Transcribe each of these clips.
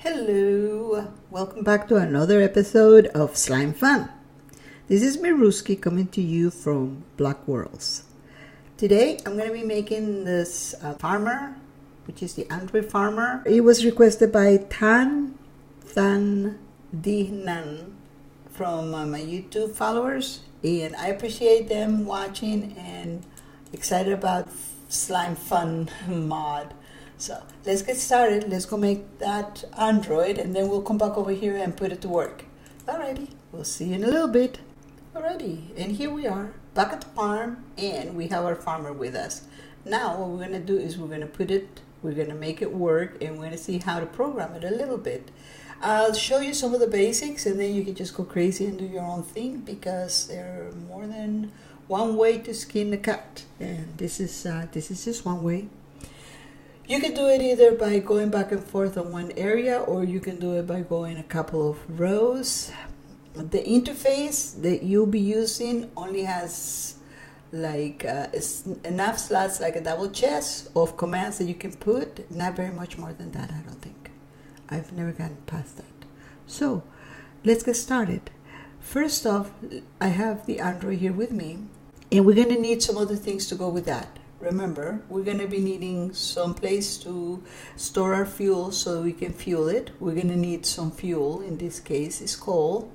Hello, welcome back to another episode of Slime Fun. This is Mirrusky coming to you from Black Worlds. Today I'm going to be making this farmer, which is the Android farmer. It was requested by Tan Dihnan from my YouTube followers, and I appreciate them watching and excited about Slime Fun mod. So let's get started. Let's go make that Android and then we'll come back over here and put it to work. Alrighty, we'll see you in a little bit. Alrighty, and here we are back at the farm and we have our farmer with us. Now what we're going to do is we're going to make it work, and we're going to see how to program it a little bit. I'll show you some of the basics and then you can just go crazy and do your own thing, because there are more than one way to skin a cat, and this is just one way. You can do it either by going back and forth on one area, or you can do it by going a couple of rows. The interface that you'll be using only has like enough slots, like a double chest of commands that you can put. Not very much more than that, I don't think. I've never gotten past that. So let's get started. First off, I have the Android here with me, and we're going to need some other things to go with that. Remember, we're going to be needing some place to store our fuel so we can fuel it. We're going to need some fuel. In this case, it's coal.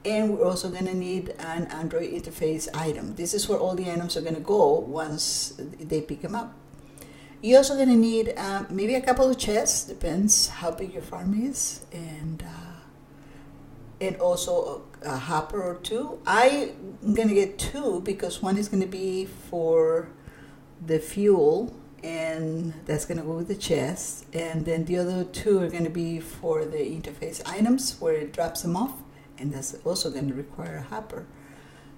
And we're also going to need an Android interface item. This is where all the items are going to go once they pick them up. You're also going to need maybe a couple of chests, depends how big your farm is, and also a hopper or two. I'm going to get two because one is going to be for the fuel, and that's going to go with the chest, and then the other two are going to be for the interface items where it drops them off, and that's also going to require a hopper.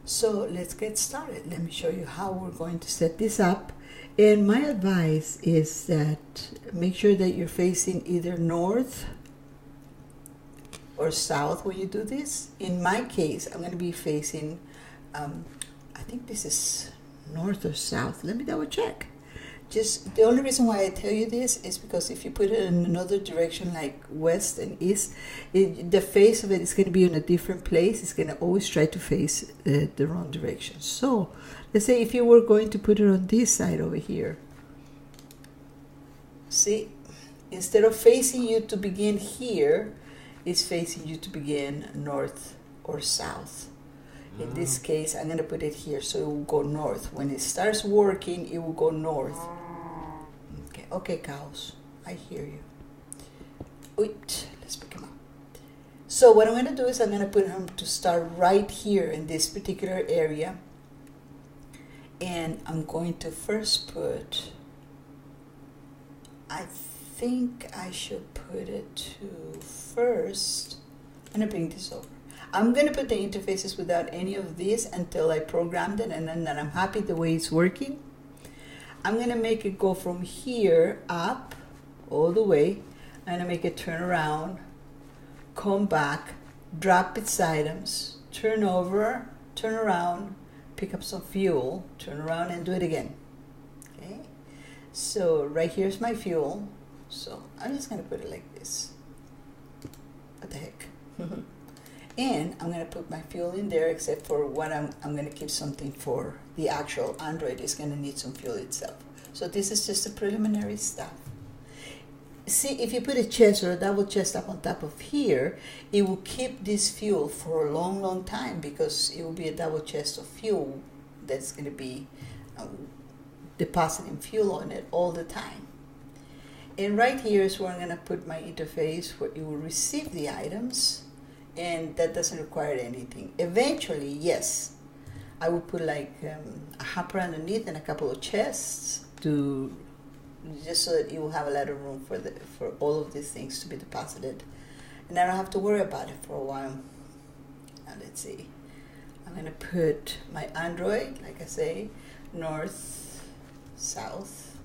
So let's get started. Let me show you how we're going to set this up. And my advice is that make sure that you're facing either north or south when you do this. In my case, I'm going to be facing I think this is north or south. Let me double check. Just the only reason why I tell you this is because if you put it in another direction, like west and east, the face of it is going to be in a different place. It's going to always try to face the wrong direction. So let's say if you were going to put it on this side over here, see, instead of facing you to begin here, it's facing you to begin north or south. In this case, I'm going to put it here so it will go north. When it starts working, it will go north. Okay, cows, I hear you. Wait, let's pick him up. So what I'm going to do is I'm going to put him to start right here in this particular area. And I'm going to first put, I think I should put it to first. I'm going to bring this over. I'm going to put the interfaces without any of this until I programmed it, and then I'm happy the way it's working. I'm going to make it go from here up all the way. I'm going to make it turn around, come back, drop its items, turn over, turn around, pick up some fuel, turn around and do it again. Okay? So right here's my fuel. So I'm just going to put it like this. What the heck? And I'm going to put my fuel in there, except for what I'm going to keep something for the actual Android. Is going to need some fuel itself. So this is just the preliminary stuff. See, if you put a chest or a double chest up on top of here, it will keep this fuel for a long, long time, because it will be a double chest of fuel that's going to be depositing fuel on it all the time. And right here is where I'm going to put my interface where it will receive the items. And that doesn't require anything. Eventually, yes, I would put like a hopper underneath and a couple of chests to just so that it will have a lot of room for all of these things to be deposited, and I don't have to worry about it for a while. Now let's see. I'm gonna put my Android, like I say, north, south.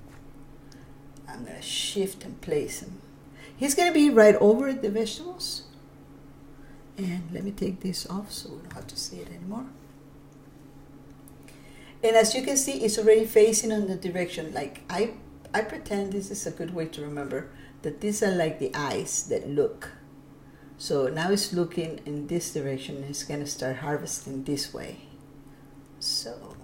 I'm gonna shift and place him. He's gonna be right over the vegetables. And let me take this off so we don't have to see it anymore. And as you can see, it's already facing on the direction. Like I pretend this is a good way to remember that these are like the eyes that look. So now it's looking in this direction, and it's going to start harvesting this way. So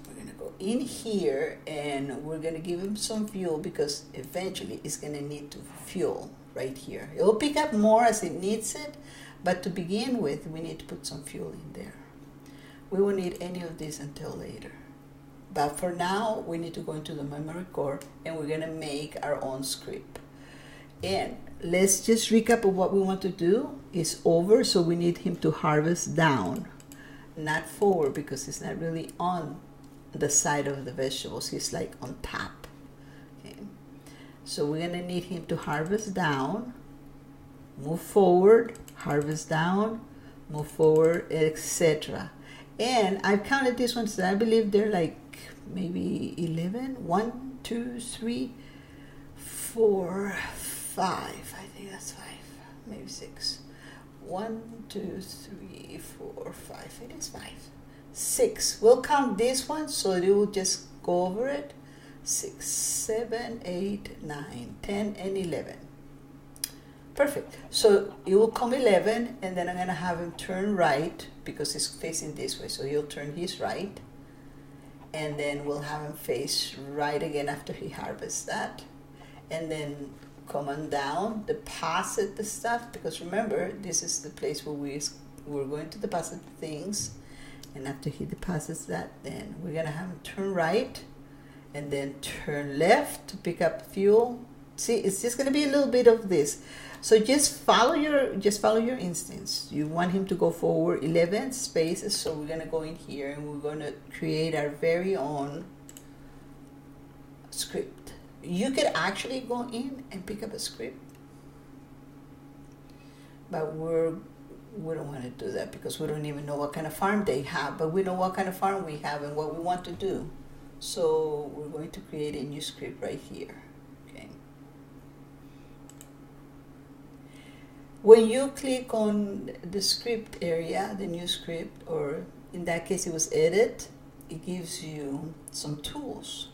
we're going to go in here, and we're going to give him some fuel, because eventually it's going to need to fuel right here. It will pick up more as it needs it, but to begin with, we need to put some fuel in there. We won't need any of this until later. But for now, we need to go into the memory core, and we're going to make our own script. And let's just recap of what we want to do. Is over, so we need him to harvest down, not forward, because it's not really on the side of the vegetables. He's like on top. Okay. So we're going to need him to harvest down, move forward, harvest down, move forward, etc. And I've counted these ones. I believe they're like maybe 11. 1, 2, 3, 4, 5. I think that's 5. Maybe 6. 1, 2, 3, 4, 5. It is 5. 6. We'll count this one, so it will just go over it. 6, 7, 8, 9, 10, and 11. Perfect. So it will come 11, and then I'm going to have him turn right, because he's facing this way. So he'll turn his right, and then we'll have him face right again after he harvests that. And then come on down, deposit the stuff, because remember, this is the place where we're going to deposit things. And after he deposits that, then we're going to have him turn right, and then turn left to pick up fuel. See, it's just going to be a little bit of this. So just follow your instincts. You want him to go forward 11 spaces, so we're going to go in here, and we're going to create our very own script. You could actually go in and pick up a script, but we don't want to do that, because we don't even know what kind of farm they have, but we know what kind of farm we have and what we want to do. So we're going to create a new script right here. Okay. When you click on the script area, the new script, or in that case it was edit, it gives you some tools.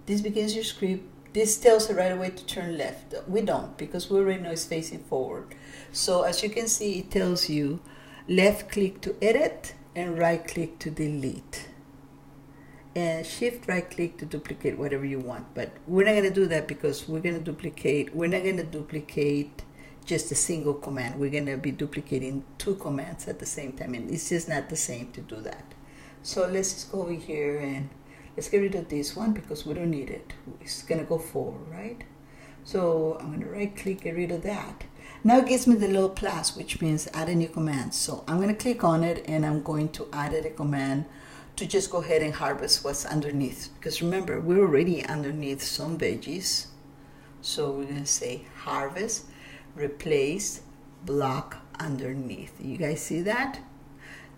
This begins your script. This tells it right away to turn left. We don't, because we already know it's facing forward. So as you can see, it tells you left click to edit and right click to delete. And shift right click to duplicate whatever you want. But we're not going to do that, because we're not going to duplicate just a single command. We're going to be duplicating 2 commands at the same time, and it's just not the same to do that. So let's just go over here, and let's get rid of this one, because we don't need it. It's going to go forward, right? So I'm going to right click, get rid of that. Now it gives me the little plus, which means add a new command. So I'm going to click on it, and I'm going to add a command to just go ahead and harvest what's underneath. Because remember, we're already underneath some veggies. So we're going to say harvest, replace, block underneath. You guys see that?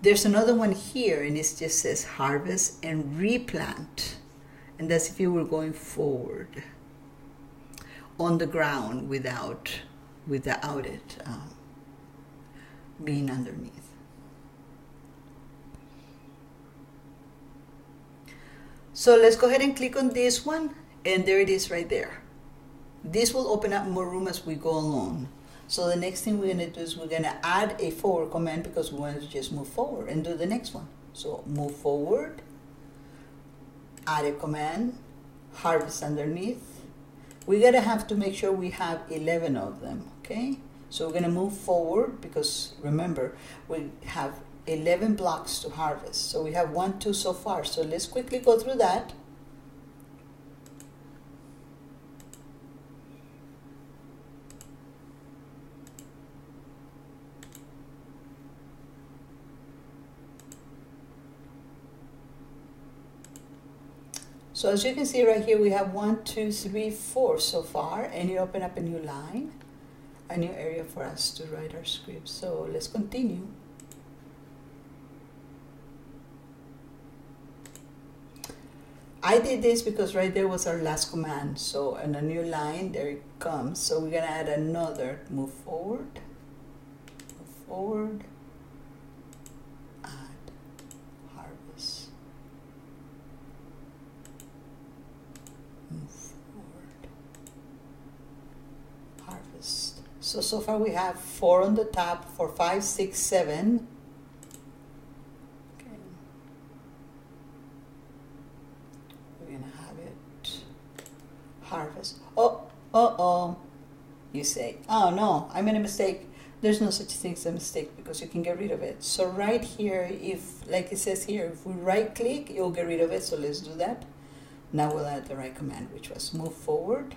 There's another one here, and it just says harvest and replant. And that's if you were going forward on the ground without it being underneath. So let's go ahead and click on this one, and there it is right there. This will open up more room as we go along. So the next thing we're going to do is we're going to add a forward command, because we want to just move forward and do the next one. So move forward, add a command, harvest underneath. We're going to have to make sure we have 11 of them, okay? So we're going to move forward, because remember, we have 11 blocks to harvest. So we have 1, 2 so far. So let's quickly go through that. So as you can see right here, we have 1, 2, 3, 4 so far, and it opened up a new line, a new area for us to write our script. So let's continue. I did this because right there was our last command. So in a new line, there it comes. So we're going to add another move forward, add harvest, move So far we have 4 on the top for 5, 6, 7. Okay. We're gonna have it harvest. Oh, you say, oh no, I made a mistake. There's no such thing as a mistake because you can get rid of it. So right here, if, like it says here, if we right click, you'll get rid of it. So let's do that. Now we'll add the right command, which was move forward.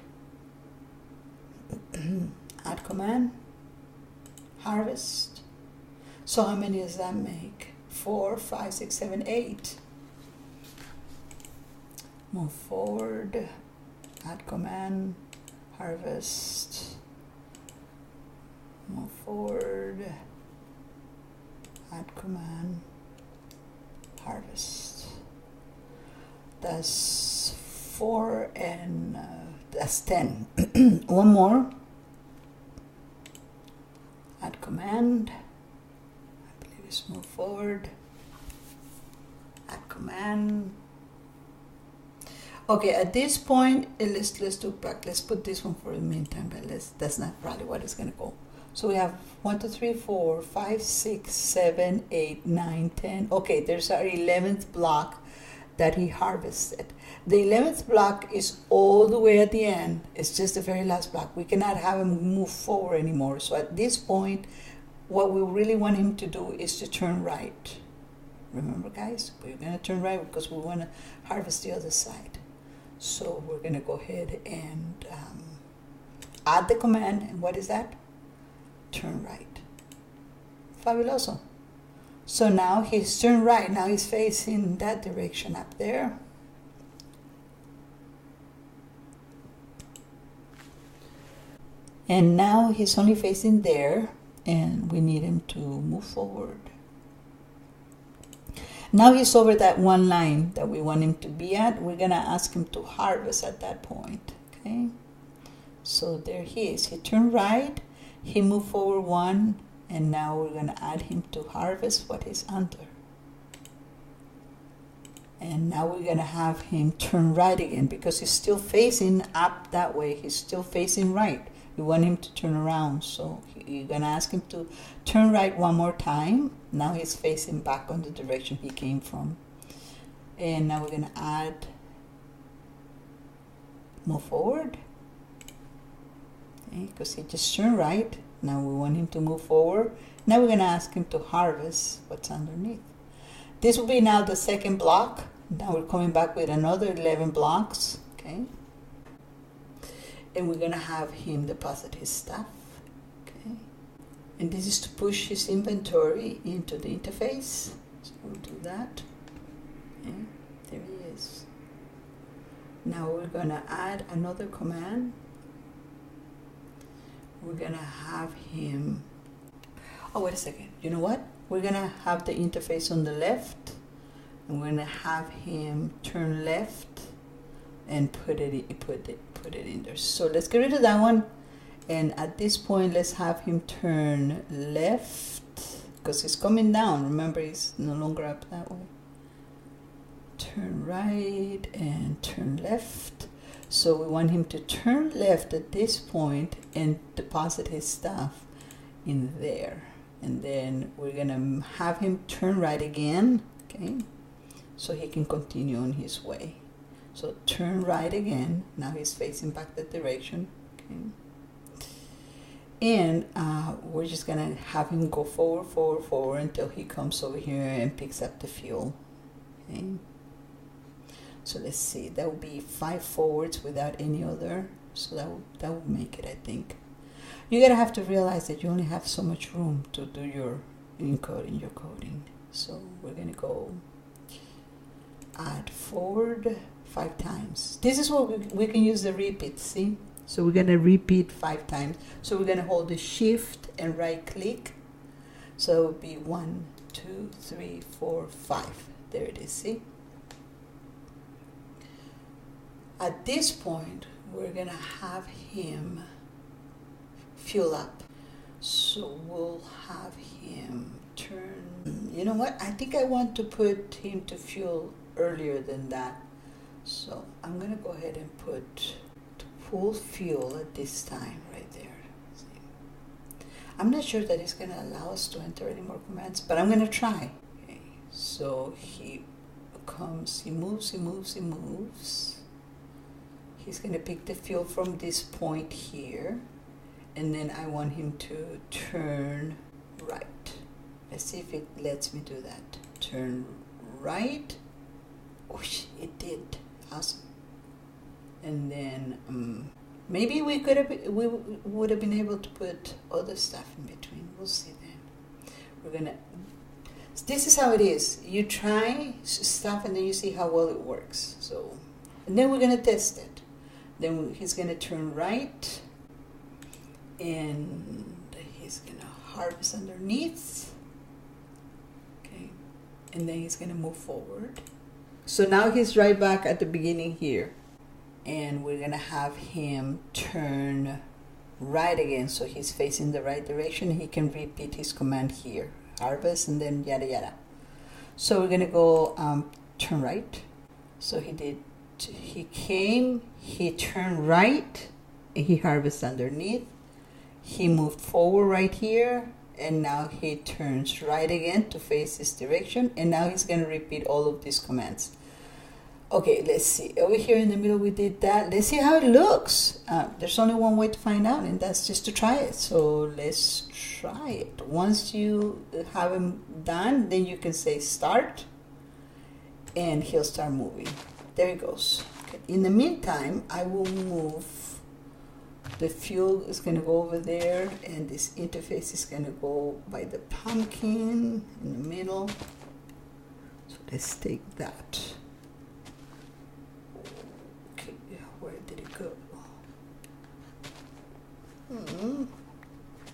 Add command, harvest. So how many does that make? 4, 5, 6, 7, 8. Move forward, add command, harvest. Move forward, add command, harvest. That's 4 and that's 10. One more. Add command. I believe it's move forward. Add command. Okay, at this point, let's look back. Let's put this one for the meantime, but that's not probably what it's gonna go. So we have 1, 2, 3, 4, 5, 6, 7, 8, 9, 10. Okay, there's our 11th block that he harvested. The 11th block is all the way at the end. It's just the very last block. We cannot have him move forward anymore. So at this point, what we really want him to do is to turn right. Remember, guys, we're going to turn right because we want to harvest the other side. So we're going to go ahead and add the command. And what is that? Turn right. Fabuloso. So now he's turned right. Now he's facing that direction up there. And now he's only facing there, and we need him to move forward. Now he's over that one line that we want him to be at. We're going to ask him to harvest at that point. Okay. So there he is. He turned right. He moved forward 1. And now we're going to add him to harvest what is under. And now we're going to have him turn right again because he's still facing up that way. He's still facing right. We want him to turn around. So you're going to ask him to turn right one more time. Now he's facing back on the direction he came from. And now we're going to add, move forward. Okay, because he just turned right. Now we want him to move forward. Now we're going to ask him to harvest what's underneath. This will be now the second block. Now we're coming back with another 11 blocks. Okay. And we're going to have him deposit his stuff. Okay. And this is to push his inventory into the interface. So we'll do that. Okay. There he is. Now we're going to add another command. We're gonna have him, oh wait a second, you know what? We're gonna have the interface on the left, and we're gonna have him turn left and put it in there. So let's get rid of that one, and at this point let's have him turn left because he's coming down. Remember, he's no longer up that way. Turn right and turn left. So we want him to turn left at this point and deposit his stuff in there. And then we're going to have him turn right again, okay, so he can continue on his way. So turn right again. Now he's facing back that direction, okay. And we're just going to have him go forward until he comes over here and picks up the fuel, okay. So let's see, that would be 5 forwards without any other. So that would make it, I think. You're going to have to realize that you only have so much room to do your encoding, your coding. So we're going to go add forward 5 times. This is what we can use the repeat, see? So we're going to repeat 5 times. So we're going to hold the shift and right click. So it would be 1, 2, 3, 4, 5. There it is, see? At this point, we're going to have him fuel up. So we'll have him turn. You know what? I think I want to put him to fuel earlier than that. So I'm going to go ahead and put to full fuel at this time right there. See? I'm not sure that it's going to allow us to enter any more commands, but I'm going to try. Okay, so he comes, he moves. He's going to pick the fuel from this point here, and then I want him to turn right. Let's see if it lets me do that. Turn right. Whoosh, it did. Awesome. And then maybe we would have been able to put other stuff in between. We'll see then. We're gonna. This is how it is. You try stuff and then you see how well it works. So, and then we're gonna test it. Then he's gonna turn right, and he's gonna harvest underneath. Okay, and then he's gonna move forward. So now he's right back at the beginning here. And we're gonna have him turn right again, so he's facing the right direction. He can repeat his command here, harvest, and then yada yada. So we're gonna go turn right. So he did. He came. He turned right, and he harvests underneath. He moved forward right here, and now he turns right again to face this direction. And now he's gonna repeat all of these commands. Okay, let's see. Over here in the middle, we did that. Let's see how it looks. There's only one way to find out, and that's just to try it. So let's try it. Once you have him done, then you can say start, and he'll start moving. There he goes. Okay. In the meantime, I will move. The fuel is going to go over there, and this interface is going to go by the pumpkin in the middle. So let's take that.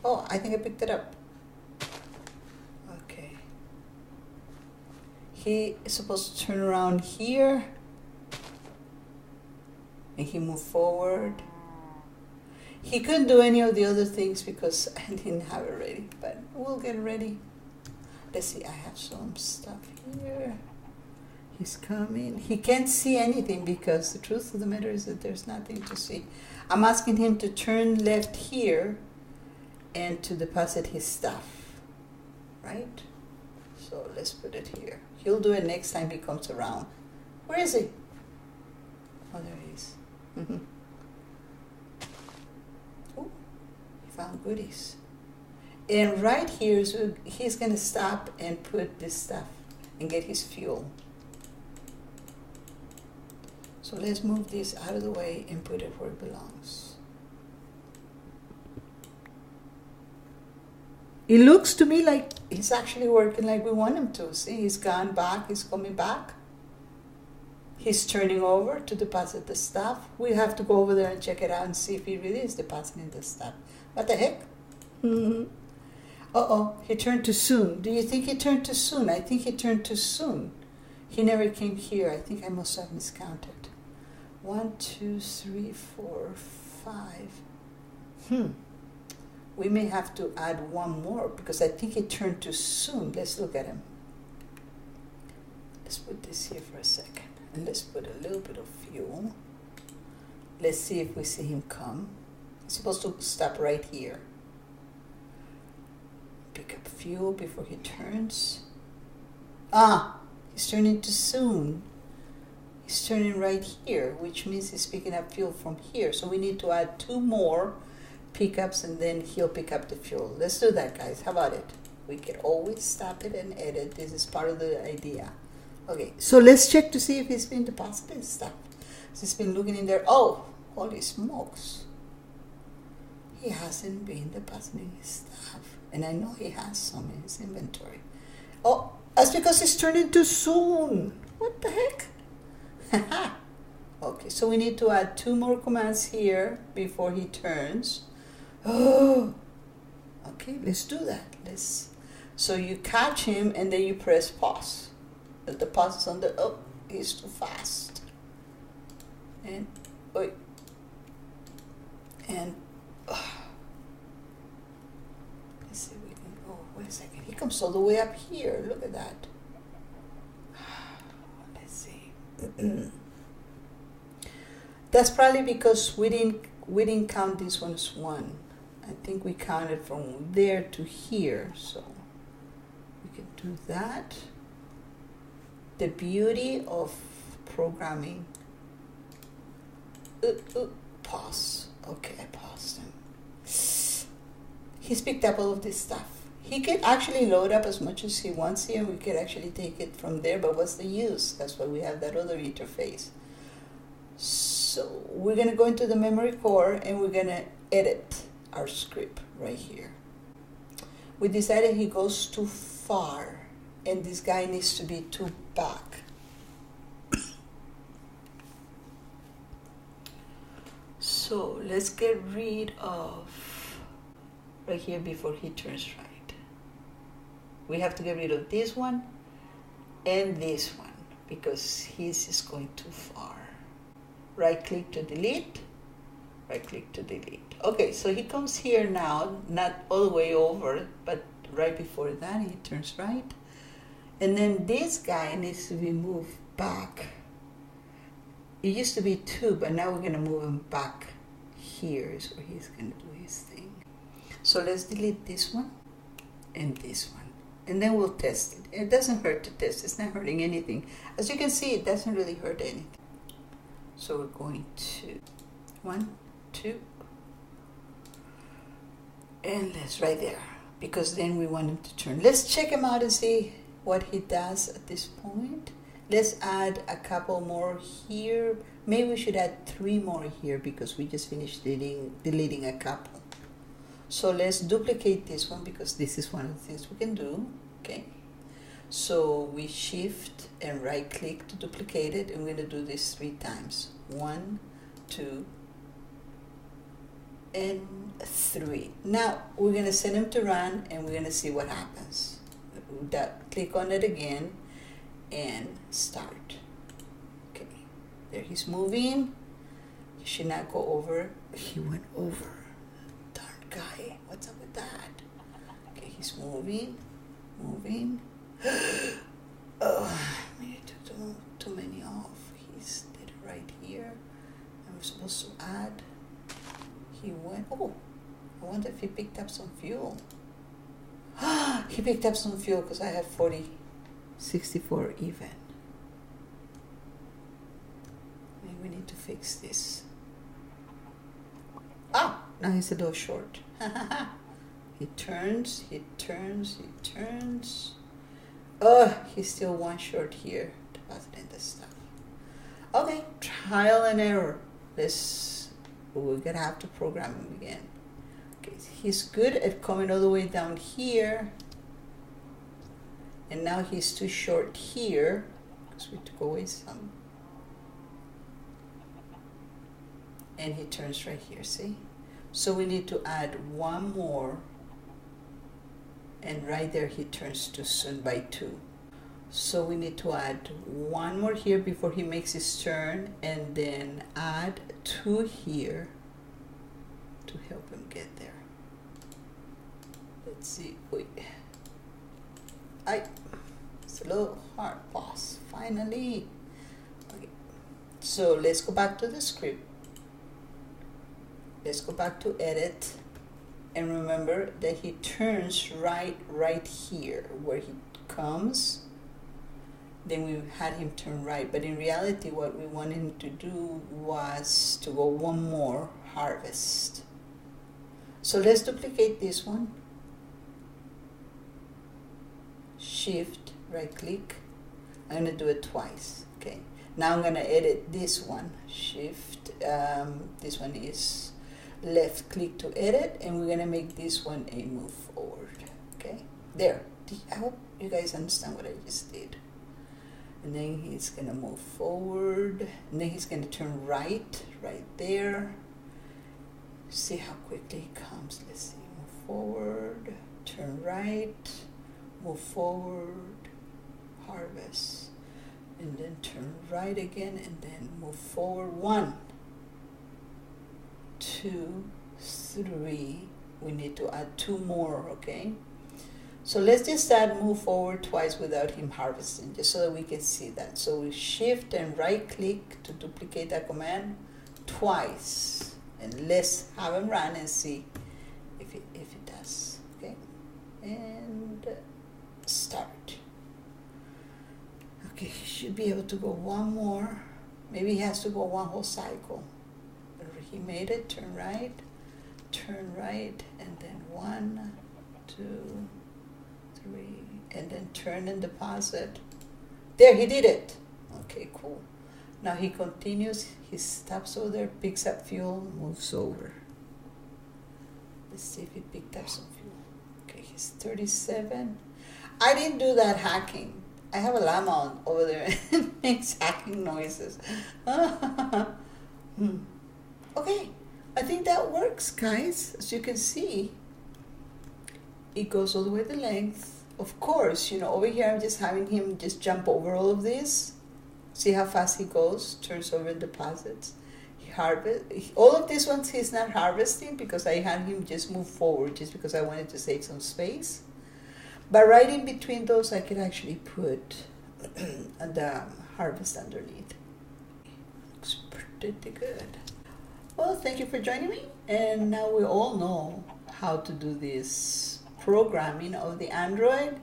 Oh, I think I picked it up. Okay. He is supposed to turn around here, and he moved forward. He couldn't do any of the other things because I didn't have it ready, but we'll get it ready. Let's see, I have some stuff here. He's coming. He can't see anything because the truth of the matter is that there's nothing to see. I'm asking him to turn left here and to deposit his stuff, right? So let's put it here. He'll do it next time he comes around. Where is he? Oh, there he is. Oh, he found goodies. And right here, so he's going to stop and put this stuff and get his fuel. So let's move this out of the way and put it where it belongs. It looks to me like he's actually working like we want him to. See, he's gone back, he's coming back. He's turning over to deposit the stuff. We have to go over there and check it out and see if he really is depositing the stuff. What the heck? Uh-oh, he turned too soon. Do you think he turned too soon? I think he turned too soon. He never came here. I think I must have miscounted. 1, 2, 3, 4, 5. We may have to add one more because I think he turned too soon. Let's look at him. Let's put this here for a second. And let's put a little bit of fuel. Let's see if we see him come. He's supposed to stop right here. Pick up fuel before he turns. He's turning too soon. He's turning right here, which means he's picking up fuel from here. So we need to add 2 more pickups, and then he'll pick up the fuel. Let's do that, guys. How about it? We can always stop it and edit. This is part of the idea. Okay, so let's check to see if he's been depositing stuff. He's been looking in there. Oh, holy smokes. He hasn't been depositing his stuff. And I know he has some in his inventory. Oh, that's because he's turning too soon. What the heck? Okay, so we need to add 2 more commands here before he turns. Oh, okay, let's do that. So you catch him and then you press pause. The pause is on the, oh, he's too fast. And, wait. And, let's see if we can, oh, wait a second. He comes all the way up here. Look at that. Let's see. That's probably because we didn't count this one as one. I think we counted from there to here, so we can do that. The beauty of programming. Pause. Okay, I paused him. He's picked up all of this stuff. He could actually load up as much as he wants here. We could actually take it from there, but what's the use? That's why we have that other interface. So we're going to go into the memory core and we're going to edit our script right here. We decided he goes too far and this guy needs to be too back. So let's get rid of right here before he turns right. We have to get rid of this one and this one because his is going too far. Right click to delete, right click to delete. Okay, so he comes here now, not all the way over, but right before that he turns right. And then this guy needs to be moved back. It used to be 2, but now we're going to move him back here is where he's going to do his thing. So let's delete this one and this one. And then we'll test it. It doesn't hurt to test. It's not hurting anything. As you can see, it doesn't really hurt anything. So we're going to 1, 2. And let's right there. Because then we want him to turn. Let's check him out and see what he does at this point. Let's add a couple more here. Maybe we should add 3 more here because we just finished deleting a couple. So let's duplicate this one because this is one of the things we can do. Okay. So we shift and right click to duplicate it. And we're going to do this 3 times. 1, 2, and 3. Now we're going to send him to run and we're going to see what happens. Click on it again and start. Okay, there he's moving. He should not go over. He went over. Darn guy, what's up with that? Okay, he's moving, moving. Oh, maybe too many off. He's did it right here. I'm supposed to add. He went. Oh, I wonder if he picked up some fuel. He picked up some fuel because I have 64 even. Maybe we need to fix this. Ah, now he's a little short. He turns, he turns, he turns. Oh, he's still 1 short here. Depositing this stuff. Okay, trial and error. We're gonna have to program him again. Okay, he's good at coming all the way down here. And now he's too short here because we took away some. And he turns right here, see? So we need to add 1 more. And right there he turns too soon by 2. So we need to add 1 more here before he makes his turn. And then add 2 here to help him get there. Let's see. Wait. It's a little hard. Pause. Finally. Okay. So let's go back to the script. Let's go back to edit. And remember that he turns right here where he comes. Then we had him turn right. But in reality, what we wanted him to do was to go 1 more harvest. So let's duplicate this one. Shift, right click. I'm going to do it twice. Okay. Now I'm going to edit this one. Shift, this one is left click to edit, and we're going to make this one a move forward. Okay. There. I hope you guys understand what I just did. And then he's going to move forward. And then he's going to turn right there. See how quickly he comes. Let's see. Move forward, turn right, move forward, harvest, and then turn right again, and then move forward. 1, 2, 3. We need to add 2 more, okay? So let's just add move forward twice without him harvesting, just so that we can see that. So we shift and right click to duplicate that command twice. And let's have him run and see if it does. Okay, and start. Okay, he should be able to go one more. Maybe he has to go one whole cycle. He made it. Turn right, and then 1, 2, 3, and then turn and deposit. There, he did it. Okay, cool. Now he continues. He stops over there, picks up fuel, moves over. Let's see if he picked up some fuel. Okay, he's 37. I didn't do that hacking. I have a llama on over there and it makes hacking noises. Okay, I think that works, guys. As you can see, it goes all the way the length. Of course, over here I'm just having him just jump over all of this. See how fast he goes, turns over and deposits. He harvests. All of these ones he's not harvesting because I had him just move forward just because I wanted to save some space. But right in between those, I could actually put the harvest underneath. Looks pretty good. Well, thank you for joining me. And now we all know how to do this programming of the Android.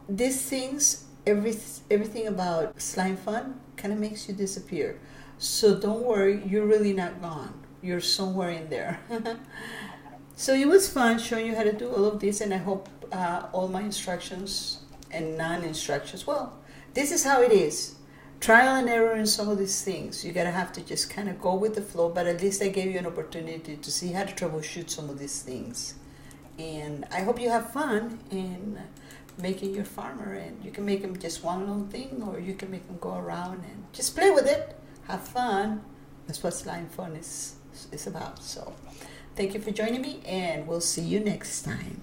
These things, everything about Slime Fun kind of makes you disappear. So don't worry, you're really not gone. You're somewhere in there. So it was fun showing you how to do all of this, and I hope all my instructions and non-instructions, well, this is how it is. Trial and error in some of these things. You gotta have to just kind of go with the flow, but at least I gave you an opportunity to see how to troubleshoot some of these things. And I hope you have fun in making your farmer, and you can make them just one long thing, or you can make them go around and just play with it, have fun. That's what Slime Fun is about. So thank you for joining me, and we'll see you next time.